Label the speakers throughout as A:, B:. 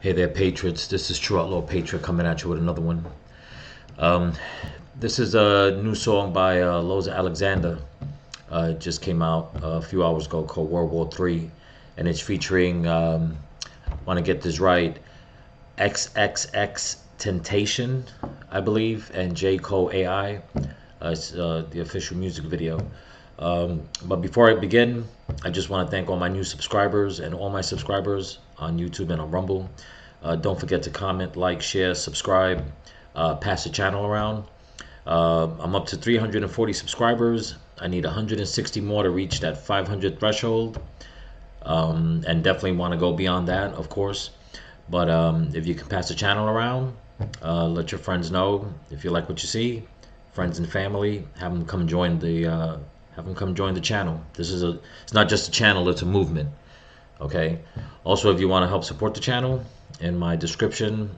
A: Hey there, Patriots. This is True Outlaw Patriot coming at you with another one. Um, this is a new song by Loza Alexander. It just came out a few hours ago called WW3. And it's featuring, want to get this right, Xxxtentacion, I believe, and J.COLE AI. It's the official music video. But before I begin, I just want to thank all my new subscribers and all my subscribers on YouTube and on Rumble. Don't forget to comment, like, share, subscribe, pass the channel around. I'm up to 340 subscribers. I need 160 more to reach that 500 threshold, and definitely want to go beyond that, of course. But if you can pass the channel around, let your friends know if you like what you see. Friends and family, have them come join the channel. It's not just a channel, it's a movement. Okay. Also, if you want to help support the channel, in my description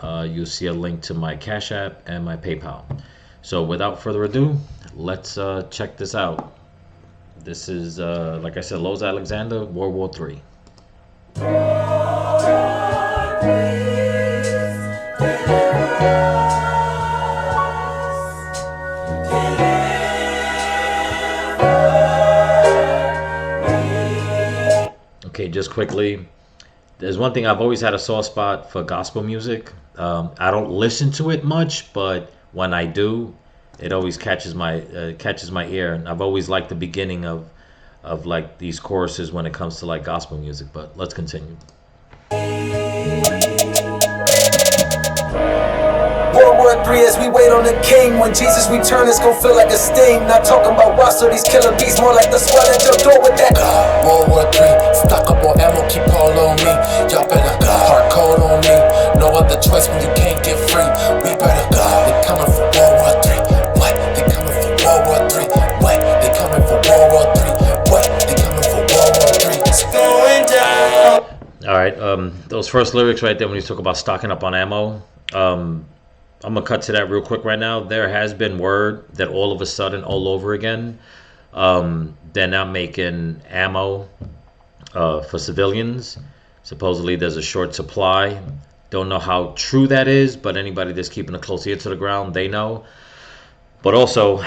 A: you'll see a link to my Cash App and my PayPal. So without further ado, let's check this out. This is like I said, Loza Alexander, WW3. Okay, just quickly, there's one thing. I've always had a soft spot for gospel music. I don't listen to it much, but when I do, it always catches my ear. And I've always liked the beginning of like these choruses when it comes to like gospel music. But let's continue.
B: WW3 as we wait on the king. When Jesus return, it's gon' feel like a sting. Not talking about watch, so these killer bees, more like the swell at your door with that. WW3, stock up on ammo, keep all on me. Y'all better hard code on me. No other choice when you can't get free. We better they coming for WW3. What? They coming for WW3. What? They coming for WW3. What? They coming for WW3. It's going down.
A: All right, those first lyrics right there when you talk about stocking up on ammo. I'm gonna cut to that real quick right now. There has been word that all of a sudden, all over again, they're now making ammo for civilians. Supposedly there's a short supply. Don't know how true that is, but anybody that's keeping a close ear to the ground, they know. But also,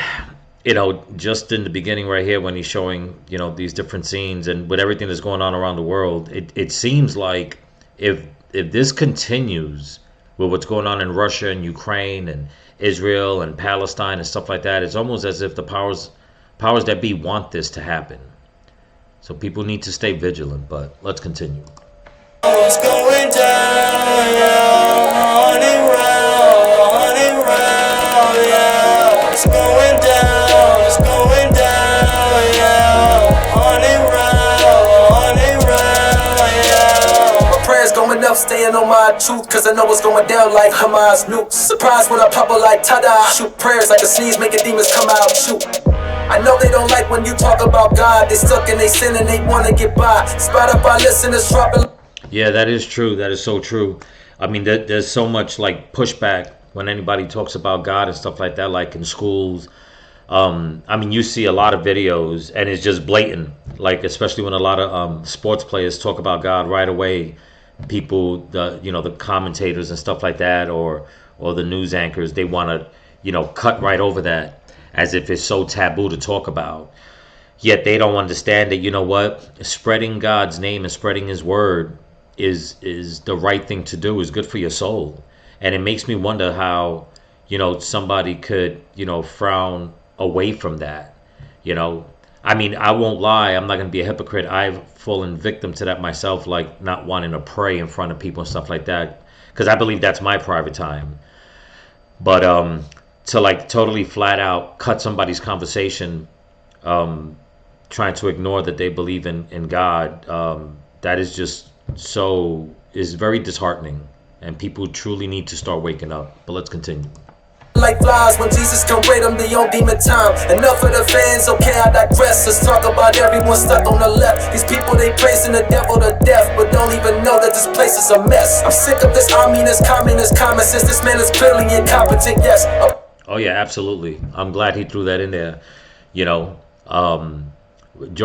A: you know, just in the beginning right here when he's showing, you know, these different scenes and with everything that's going on around the world, it seems like if this continues with what's going on in Russia and Ukraine and Israel and Palestine and stuff like that, it's almost as if the powers that be want this to happen. So people need to stay vigilant, but let's continue.
B: It's going down, yeah. It's going down, it's going down, yeah. My prayers going up, staying on my truth, cause I know it's going down like Hamas nukes. Surprise when I pop up like tada. Shoot prayers like a sneeze, making demons come out, shoot. I know they don't like when you talk about God. They stuck in they sin and they wanna get by. Spot up our listeners dropping.
A: Yeah, that is true. That is so true. I mean, there's so much like pushback when anybody talks about God and stuff like that, like in schools. I mean, you see a lot of videos and it's just blatant, like especially when a lot of sports players talk about God right away. People, the commentators and stuff like that, or the news anchors, they want to, cut right over that as if it's so taboo to talk about. Yet they don't understand that, you know what, spreading God's name and spreading his word is the right thing to do, is good for your soul. And it makes me wonder how, somebody could, frown away from that. I mean, I won't lie, I'm not going to be a hypocrite. I've fallen victim to that myself, like not wanting to pray in front of people and stuff like that, because I believe that's my private time. But to like totally flat out cut somebody's conversation, trying to ignore that they believe in God, that is just is very disheartening, and people truly need to start waking up. But let's continue.
B: Like flies when Jesus come raid them, they on demon time. Enough of the fans, okay, I digress. Let's talk about everyone stuck on the left. These people, they praising the devil to death, but don't even know that this place is a mess. I'm sick of this communist common sense. This man is clearly incompetent, yes.
A: Oh yeah, absolutely. I'm glad he threw that in there. Joe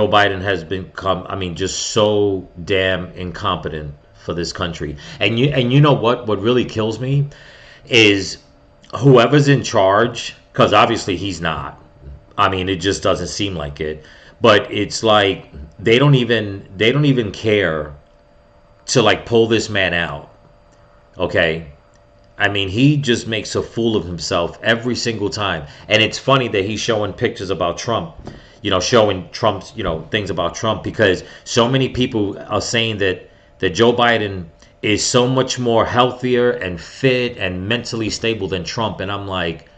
A: Biden has become, just so damn incompetent for this country. And you know what really kills me is whoever's in charge, because obviously he's not. I mean, it just doesn't seem like it. But it's like they don't even care to like pull this man out. Okay? I mean, he just makes a fool of himself every single time. And it's funny that he's showing pictures about Trump, showing Trump's, things about Trump, because so many people are saying that Joe Biden is so much more healthier and fit and mentally stable than Trump. And I'm like,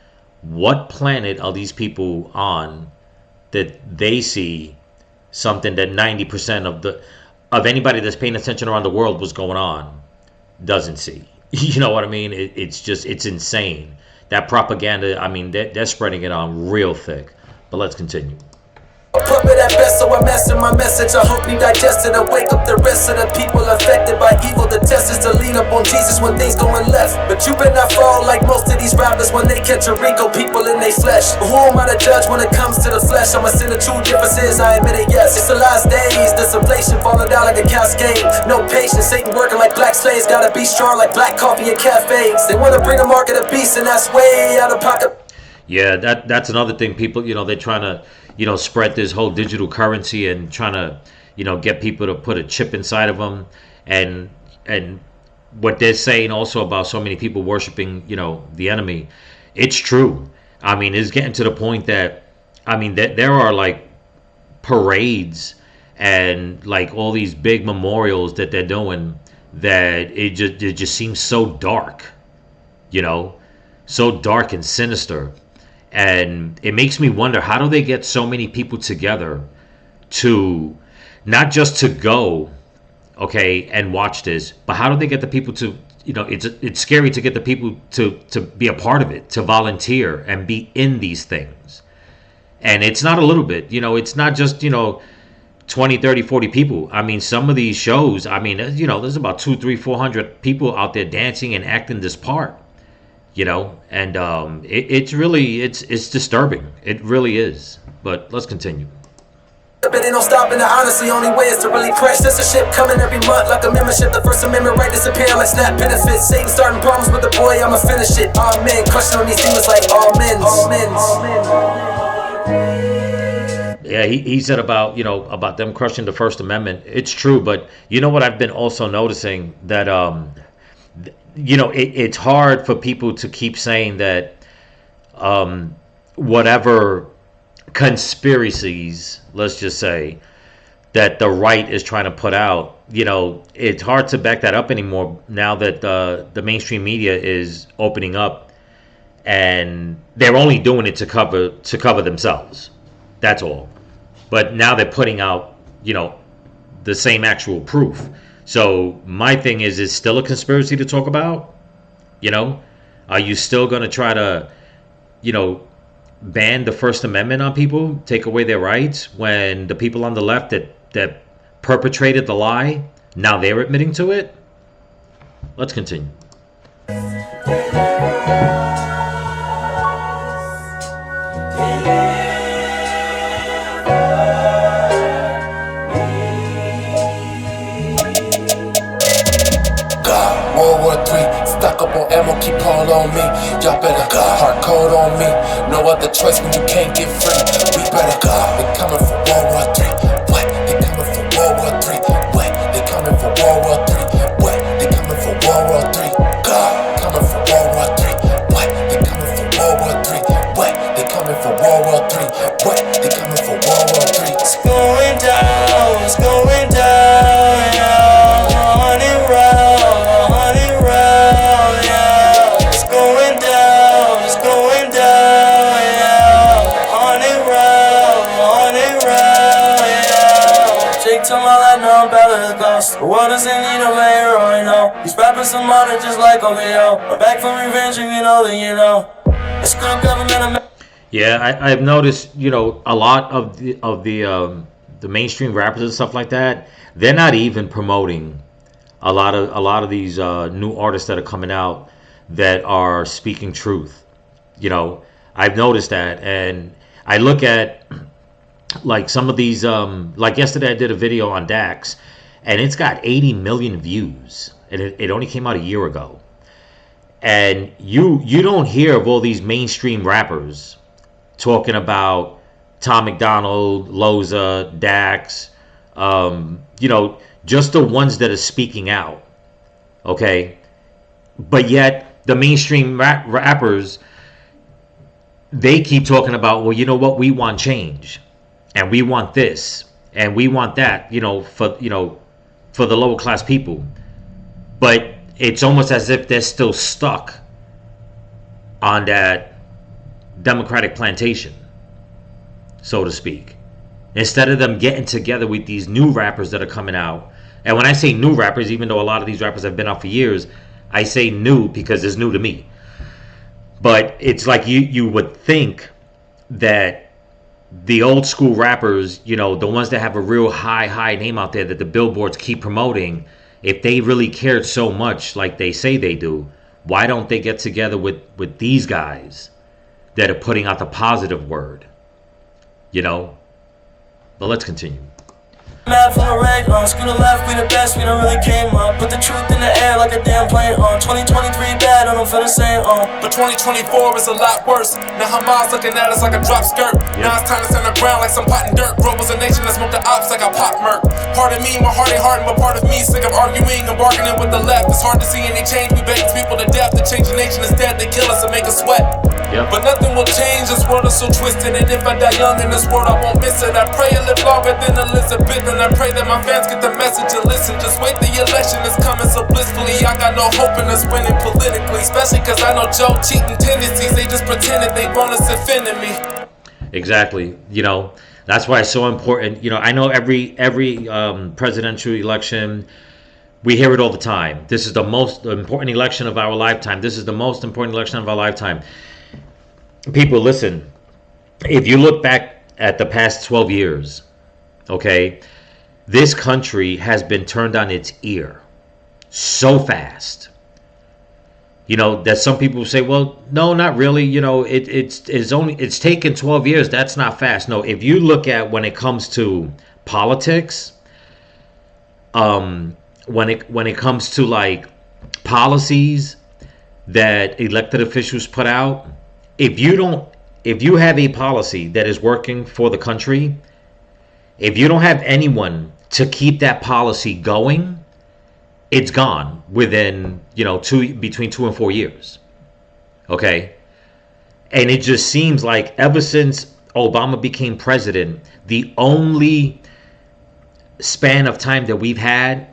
A: what planet are these people on that they see something that 90% of anybody that's paying attention around the world what's going on doesn't see? You know what I mean? It's insane. That propaganda, I mean, they're spreading it on real thick. But let's continue.
B: Puppet at best, so I'm messing my message. I hope you digest it and wake up the rest of the people affected by evil. The test is to lean up on Jesus when things going left. But you better not fall like most of these rappers when they catch a Rico, people in they flesh. But who am I to judge when it comes to the flesh? I'm a sinner, true differences, I admit it, yes. It's the last days, this inflation falling down like a cascade. No patience, Satan working like black slaves. Gotta be strong like black coffee in cafes. They wanna bring a market of beast and that's way out of pocket.
A: Yeah, that's another thing. People, they're trying to, spread this whole digital currency and trying to, get people to put a chip inside of them, and what they're saying also about so many people worshiping, the enemy. It's true. I mean, it's getting to the point that, I mean, that there are like parades and like all these big memorials that they're doing that it just seems so dark, so dark and sinister. And it makes me wonder, how do they get so many people together to not just to go, okay, and watch this, but how do they get the people to, it's scary to get the people to be a part of it, to volunteer and be in these things. And it's not a little bit, it's not just, 20, 30, 40 people. I mean, some of these shows, I mean, there's about 200, 300, 400 people out there dancing and acting this part. And it's really it's disturbing. It really is. But let's continue.
B: But they don't stop, and the honestly only way is to really press. There's a ship coming every month like a membership. The First Amendment right disappearing like snap benefits. Satan starting problems with the boy, I'ma finish it. Amen. Crushing on these demons like all men.
A: Yeah, he said about about them crushing the First Amendment. It's true, but you know what I've been also noticing that it's hard for people to keep saying that whatever conspiracies, let's just say, that the right is trying to put out, it's hard to back that up anymore now that the mainstream media is opening up, and they're only doing it to cover themselves. That's all. But now they're putting out, the same actual proof. So my thing is, it's still a conspiracy to talk about? Are you still going to try to, ban the First Amendment on people, take away their rights, when the people on the left that perpetrated the lie, now they're admitting to it? Let's continue.
B: World War 3, stock up on ammo, keep all on me. Y'all better hard code on me. No other choice when you can't get free. We better they coming for World War 3. What? They coming for World War 3. What? They coming for World War 3. What? They coming for World War 3. Coming for World War 3. What? They coming for World War 3. What? They coming for World War 3. What? They coming for World War 3. It's going down, it's going down, yeah. The world is in need of a hero, He's rapping some modern just like OVO. I'm back from revenge, and It's good government.
A: Yeah, I've noticed, a lot of the mainstream rappers and stuff like that. They're not even promoting a lot of these new artists that are coming out that are speaking truth. I've noticed that, and I look at like some of these. Like yesterday, I did a video on Dax. and it's got 80 million views, and it only came out a year ago. And you don't hear of all these mainstream rappers talking about Tom McDonald, Loza, Dax, just the ones that are speaking out, okay? But yet the mainstream rappers, they keep talking about, well, you know what, we want change, and we want this, and we want that, for the lower class people. But it's almost as if they're still stuck on that Democratic plantation, so to speak. Instead of them getting together with these new rappers that are coming out. And when I say new rappers, even though a lot of these rappers have been out for years, I say new because it's new to me. But it's like you would think that the old school rappers, the ones that have a real high name out there that the billboards keep promoting, if they really cared so much like they say they do, why don't they get together with these guys that are putting out the positive word? But let's continue.
B: Mad from the rag on, screw the left, we the best, we don't really came on. Put the truth in the air like a damn plane on. 2023 bad, I don't feel the same on. But 2024 is a lot worse. Now Hamas looking at us like a drop skirt. Now it's time to stand the ground like some pot and dirt. Global's a nation that smoke the ops like a pop murk. Part of me, my heart ain't hardened, but part of me sick of arguing and bargaining with the left. It's hard to see any change, we beg people to death. To change the nation is dead, they kill us and make us sweat.
A: Yep.
B: But nothing will change, this world is so twisted. And if I die young in this world, I won't miss it. I pray I live longer than Elizabeth, and I pray that my fans get the message and listen. Just wait, the election is coming so blissfully. I got no hope in us winning politically, especially cause I know Joe cheating tendencies. They just pretended they want us offending me.
A: Exactly. That's why it's so important. I know every presidential election, we hear it all the time. This is the most important election of our lifetime. This is the most important election of our lifetime. People, listen, if you look back at the past 12 years, okay, this country has been turned on its ear so fast. That some people say, well, no, not really. It's taken 12 years. That's not fast. No, if you look at when it comes to politics, when it comes to like policies that elected officials put out, if you have a policy that is working for the country, if you don't have anyone to keep that policy going, it's gone within, between 2 and 4 years. Okay? And it just seems like ever since Obama became president, the only span of time that we've had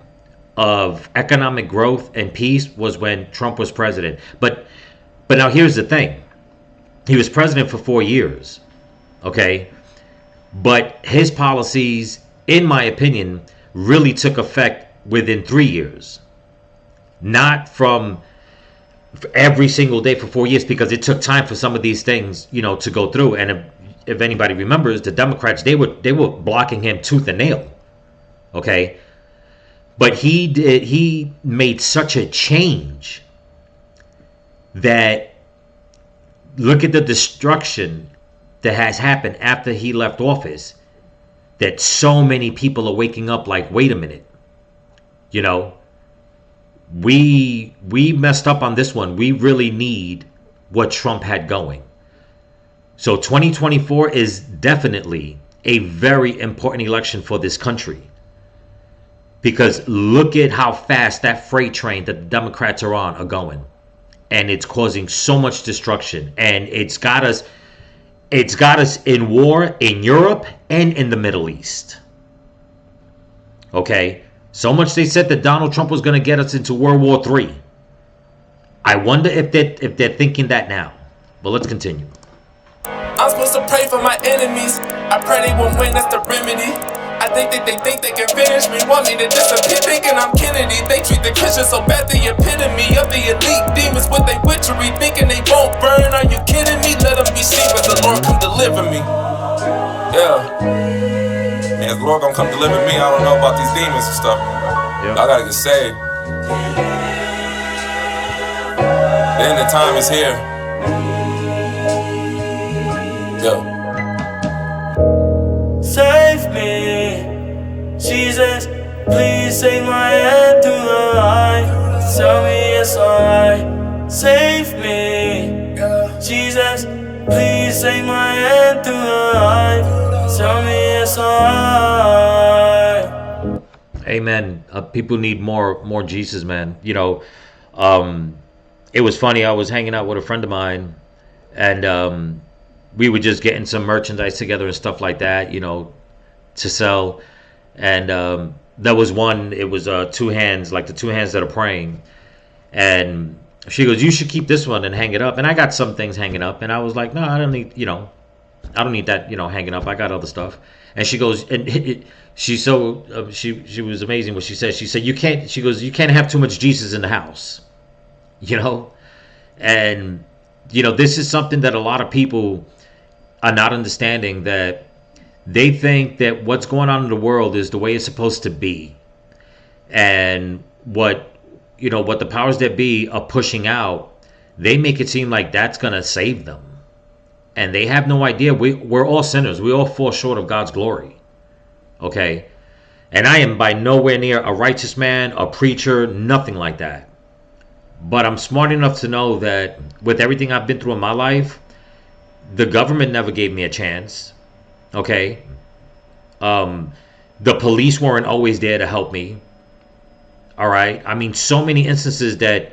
A: of economic growth and peace was when Trump was president. But now here's the thing. He was president for 4 years. Okay? But his policies, in my opinion, really took effect within 3 years. Not from every single day for 4 years, because it took time for some of these things, to go through. And if anybody remembers, the Democrats, they were blocking him tooth and nail. Okay? But he made such a change that look at the destruction that has happened after he left office, that so many people are waking up like, wait a minute, we messed up on this one. We really need what Trump had going. So 2024 is definitely a very important election for this country, because look at how fast that freight train that the Democrats are going, and it's causing so much destruction, and it's got us in war in Europe and in the Middle East. Okay? So much they said that Donald Trump was going to get us into World War III. I wonder if they're thinking that now. But let's continue.
B: I'm supposed to pray for my enemies. I pray they won't win, that's the remedy. I think that they think they can finish me, want me to disappear, thinking I'm Kennedy. They treat the Christians so bad, the epitome of the elite demons with their witchery, thinking they won't burn. Are you kidding me? Let them be seen, but the Lord come deliver me. Yeah. And if the Lord gonna come deliver me, I don't know about these demons and stuff. Yep. I gotta get saved. Then the time is here. Yo. Save me, Jesus, please take my hand through the light. Tell me it's alright, save me. Jesus, please take my hand through the light. Tell me it's alright.
A: Amen. People need more Jesus, man. It was funny. I was hanging out with a friend of mine, and we were just getting some merchandise together and stuff like that, to sell. And there was one. It was two hands, like the two hands that are praying. And she goes, "You should keep this one and hang it up." And I got some things hanging up, and I was like, "No, I don't need, I don't need that, hanging up. I got other stuff." And she goes, and she's so she was amazing what she said. She said, "You can't." She goes, "You can't have too much Jesus in the house," And this is something that a lot of people are not understanding, that they think that what's going on in the world is the way it's supposed to be, and what the powers that be are pushing out, they make it seem like that's gonna save them. And they have no idea. We're all sinners. We all fall short of God's glory. Okay? And I am by nowhere near a righteous man, a preacher, nothing like that. But I'm smart enough to know that with everything I've been through in my life, the government never gave me a chance. Okay? The police weren't always there to help me. All right? I mean, so many instances that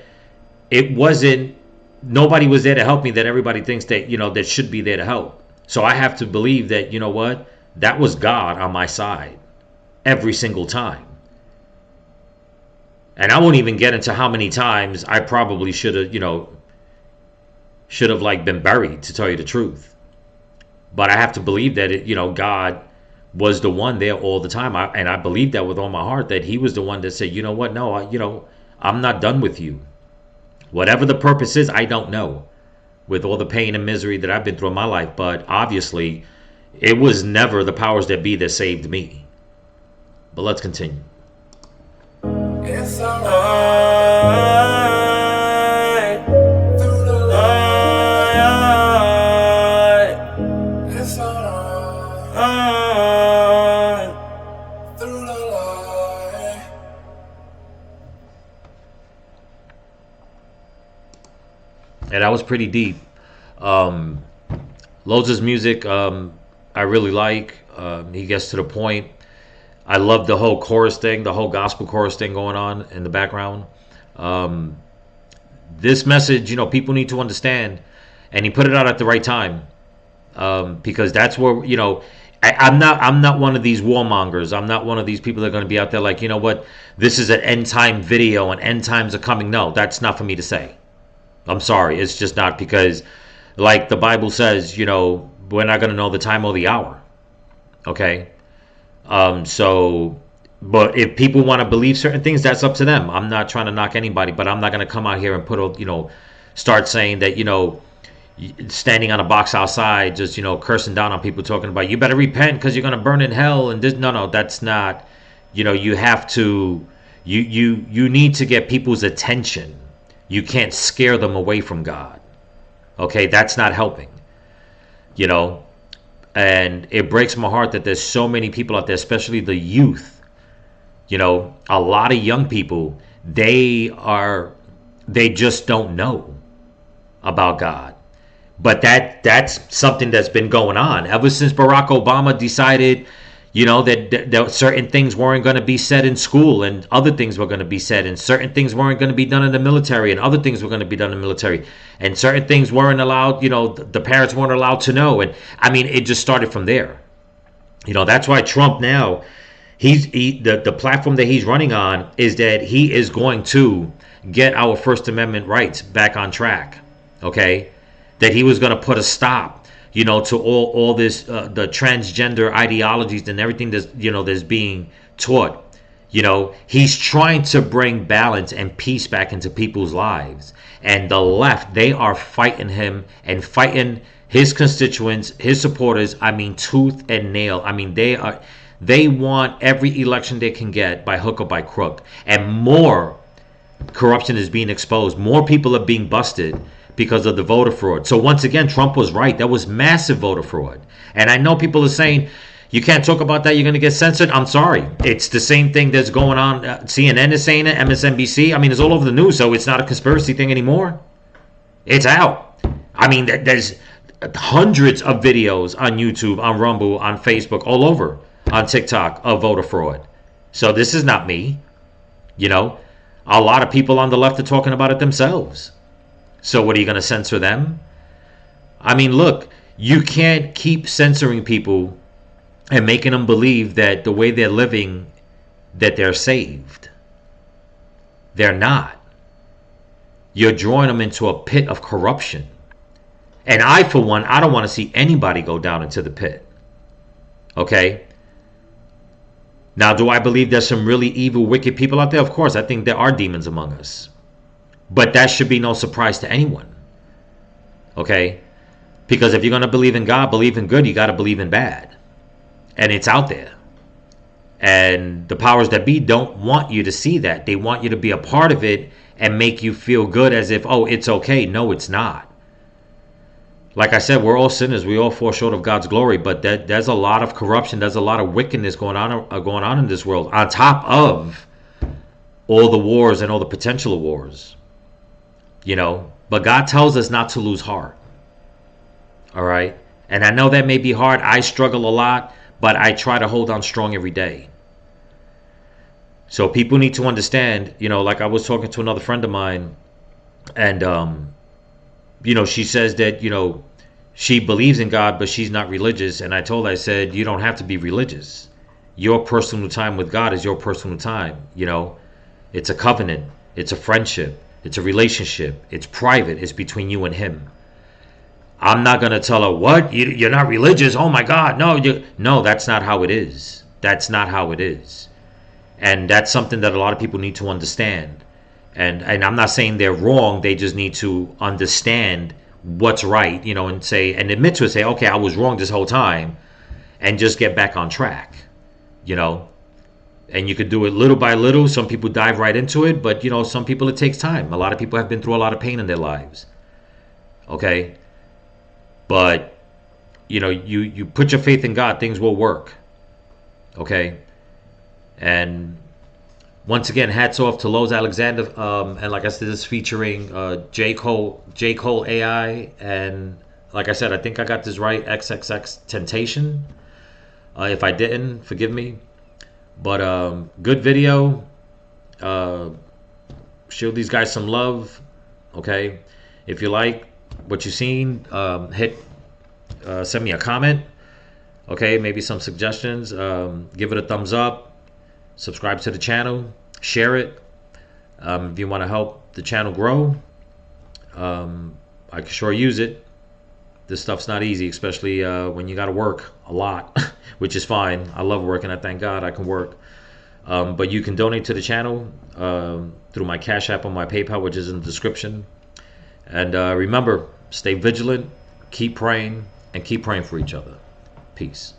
A: nobody was there to help me, that everybody thinks that, that should be there to help. So I have to believe that, that was God on my side every single time. And I won't even get into how many times I probably should have like been buried, to tell you the truth. But I have to believe that God was the one there all the time. And I believe that with all my heart, that he was the one that said, "You know what? No, I'm not done with you. Whatever the purpose is, I don't know, with all the pain and misery that I've been through in my life." But obviously, it was never the powers that be that saved me. But let's continue.
B: It's alright. It's alright. Through the light.
A: And that was pretty deep. Loza's music, I really like. He gets to the point. I love the whole chorus thing, the whole gospel chorus thing going on in the background. This message, people need to understand, and he put it out at the right time, because that's where I'm not one of these warmongers. I'm not one of these people that are going to be out there like, this is an end time video and end times are coming. No, that's not for me to say. I'm sorry, it's just not, because, like the Bible says, we're not going to know the time or the hour. Okay. But if people want to believe certain things, that's up to them. I'm not trying to knock anybody, but I'm not going to come out here and start saying that, standing on a box outside, just, cursing down on people, talking about, you better repent because you're going to burn in hell. And this, no, that's not, you have to, you need to get people's attention. You can't scare them away from God. Okay. That's not helping, and it breaks my heart that there's so many people out there, especially the youth. A lot of young people, they just don't know about God. But that's something that's been going on ever since Barack Obama decided, that certain things weren't going to be said in school, and other things were going to be said, and certain things weren't going to be done in the military, and other things were going to be done in the military, and certain things weren't allowed, the parents weren't allowed to know. And I mean, it just started from there. That's why Trump now, the platform that he's running on is that he is going to get our First Amendment rights back on track. Okay, that he was going to put a stop, to all this, the transgender ideologies and everything that's being taught. He's trying to bring balance and peace back into people's lives. And the left, they are fighting him and fighting his constituents, his supporters. I mean, tooth and nail. I mean, they want every election they can get by hook or by crook. And more corruption is being exposed. More people are being busted because of the voter fraud. So once again, Trump was right. There was massive voter fraud. And I know people are saying, You can't talk about that. You're going to get censored. I'm sorry. It's the same thing that's going on. CNN is saying it. MSNBC. I mean, it's all over the news, so it's not a conspiracy thing anymore. It's out. I mean, there's hundreds of videos on YouTube, on Rumble, on Facebook, all over, on TikTok of voter fraud. So this is not me. You know, a lot of people on the left are talking about it themselves. So what, are you going to censor them? I mean, look, you can't keep censoring people and making them believe that the way they're living, that they're saved. They're not. You're drawing them into a pit of corruption. And I, for one, I don't want to see anybody go down into the pit. Okay? Now, do I believe there's some really evil, wicked people out there? Of course, I think there are demons among us. But that should be no surprise to anyone. Okay? Because if you're going to believe in God, believe in good, you got to believe in bad. And it's out there. And the powers that be don't want you to see that. They want you to be a part of it and make you feel good as if, oh, it's okay. No, it's not. Like I said, we're all sinners. We all fall short of God's glory. But there's a lot of corruption. There's a lot of wickedness going on in this world. On top of all the wars and all the potential wars. You know. But God tells us not to lose heart. All right. And I know that may be hard. I struggle a lot. But I try to hold on strong every day. So people need to understand, you know, like I was talking to another friend of mine. And, you know, she says that, you know, she believes in God, but she's not religious. And I told her, I said, you don't have to be religious. Your personal time with God is your personal time. You know, it's a covenant. It's a friendship. It's a relationship. It's private. It's between you and him. I'm not going to tell her, what? You're not religious? Oh, my God. No, that's not how it is. That's not how it is. And that's something that a lot of people need to understand. And I'm not saying they're wrong. They just need to understand what's right, you know, and say, and admit to it, say, okay, I was wrong this whole time, and just get back on track, you know. And you could do it little by little. Some people dive right into it, but, you know, some people it takes time. A lot of people have been through a lot of pain in their lives. Okay. But, you know, you put your faith in God, things will work. Okay? And once again, hats off to Loza Alexander. And like I said, this is featuring J.COLE AI. And like I said, I think I got this right, Xxxtentacion. If I didn't, forgive me. But good video. Show these guys some love. Okay? If you like what you've seen, send me a comment. Okay, maybe some suggestions. Give it a thumbs up. Subscribe to the channel. Share it. If you want to help the channel grow, I can sure use it. This stuff's not easy, especially when you got to work a lot, which is fine. I love working. I thank God I can work. But you can donate to the channel through my Cash App or my PayPal, which is in the description. And remember, stay vigilant, keep praying, and keep praying for each other. Peace.